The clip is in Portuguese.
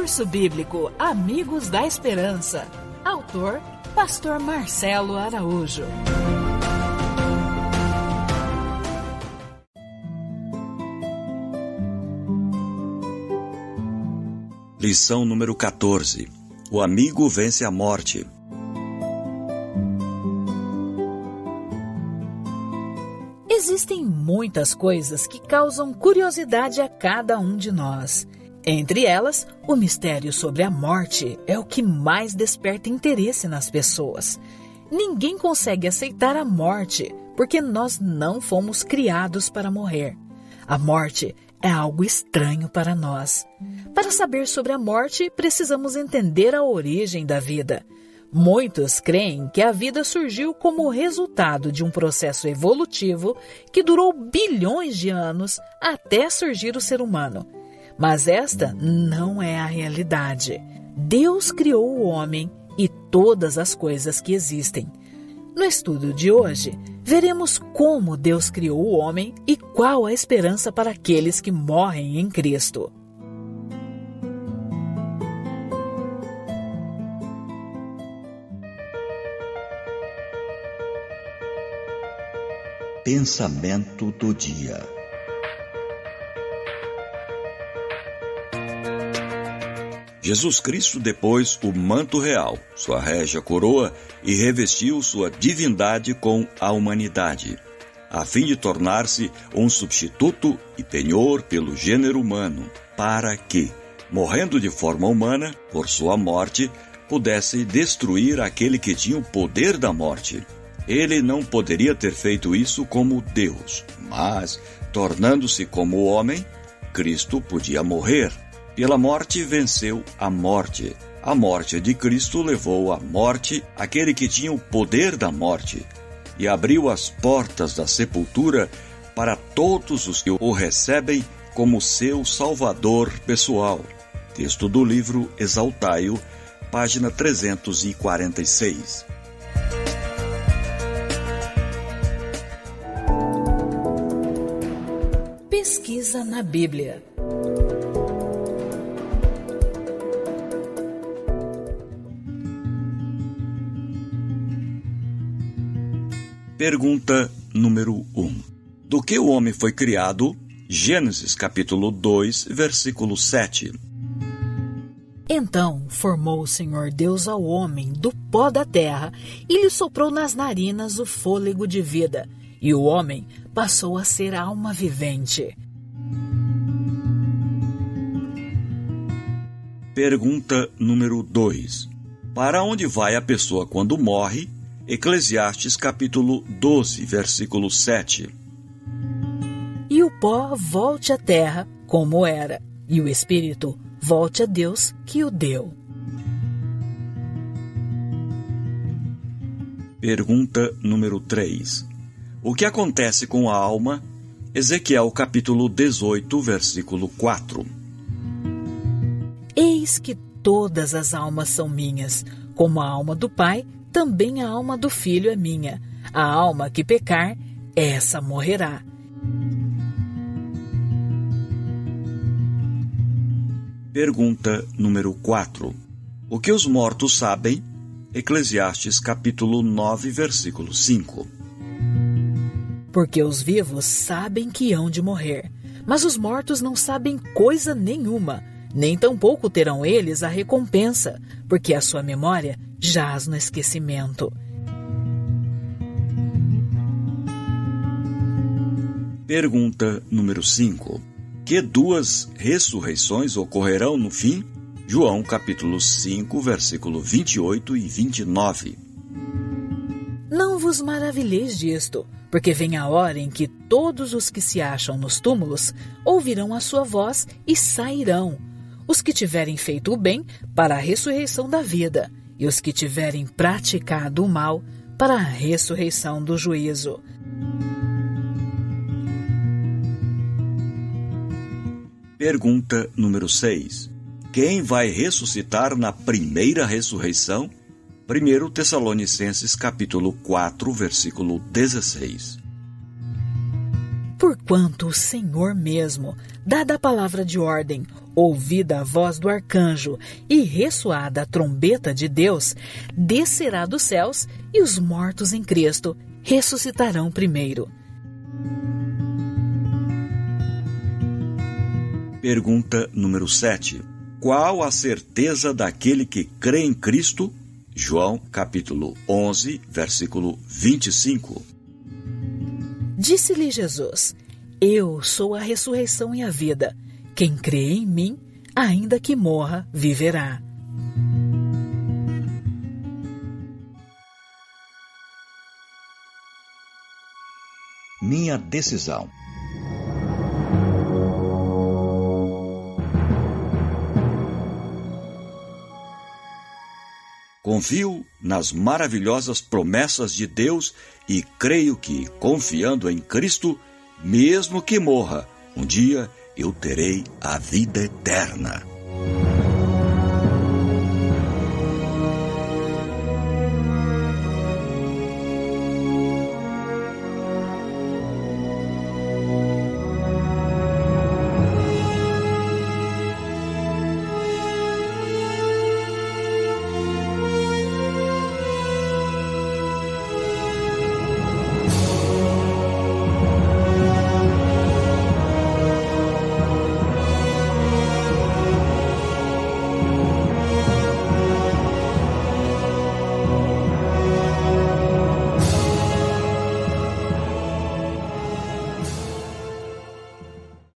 Curso Bíblico Amigos da Esperança. Autor, Pastor Marcelo Araújo. Lição número 14. O amigo vence a morte. Existem muitas coisas que causam curiosidade a cada um de nós. Entre elas, o mistério sobre a morte é o que mais desperta interesse nas pessoas. Ninguém consegue aceitar a morte, porque nós não fomos criados para morrer. A morte é algo estranho para nós. Para saber sobre a morte, precisamos entender a origem da vida. Muitos creem que a vida surgiu como resultado de um processo evolutivo que durou bilhões de anos até surgir o ser humano. Mas esta não é a realidade. Deus criou o homem e todas as coisas que existem. No estudo de hoje, veremos como Deus criou o homem e qual a esperança para aqueles que morrem em Cristo. Pensamento do dia. Jesus Cristo depôs o manto real, sua régia coroa, e revestiu sua divindade com a humanidade, a fim de tornar-se um substituto e penhor pelo gênero humano, para que, morrendo de forma humana, por sua morte, pudesse destruir aquele que tinha o poder da morte. Ele não poderia ter feito isso como Deus, mas, tornando-se como homem, Cristo podia morrer. Pela morte venceu a morte. A morte de Cristo levou à morte aquele que tinha o poder da morte e abriu as portas da sepultura para todos os que o recebem como seu Salvador pessoal. Texto do livro Exaltai-o, página 346. Pesquisa na Bíblia. Pergunta número 1. Do que o homem foi criado? Gênesis capítulo 2, versículo 7. Então formou o Senhor Deus ao homem do pó da terra e lhe soprou nas narinas o fôlego de vida, e o homem passou a ser alma vivente. Pergunta número 2. Para onde vai a pessoa quando morre? Eclesiastes capítulo 12, versículo 7. E o pó volte à terra como era, e o espírito volte a Deus que o deu. Pergunta número 3. O que acontece com a alma? Ezequiel capítulo 18, versículo 4. Eis que todas as almas são minhas, como a alma do Pai, também a alma do Filho é minha. A alma que pecar, essa morrerá. Pergunta número 4. O que os mortos sabem? Eclesiastes capítulo 9, versículo 5. Porque os vivos sabem que hão de morrer, mas os mortos não sabem coisa nenhuma, nem tampouco terão eles a recompensa, porque a sua memória jaz no esquecimento. Pergunta número 5. Que duas ressurreições ocorrerão no fim? João capítulo 5, versículo 28 e 29. Não vos maravilheis disto, porque vem a hora em que todos os que se acham nos túmulos ouvirão a sua voz e sairão. Os que tiverem feito o bem, para a ressurreição da vida, e os que tiverem praticado o mal, para a ressurreição do juízo. Pergunta número 6. Quem vai ressuscitar na primeira ressurreição? 1 Tessalonicenses capítulo 4, versículo 16. Porquanto o Senhor mesmo, dada a palavra de ordem, Ouvida a voz do arcanjo e ressoada a trombeta de Deus, descerá dos céus e os mortos em Cristo ressuscitarão primeiro. Pergunta número 7. Qual a certeza daquele que crê em Cristo? João, capítulo 11, versículo 25. Disse-lhe Jesus: Eu sou a ressurreição e a vida. Quem crê em mim, ainda que morra, viverá. Minha decisão. Confio nas maravilhosas promessas de Deus e creio que, confiando em Cristo, mesmo que morra, um dia eu terei a vida eterna.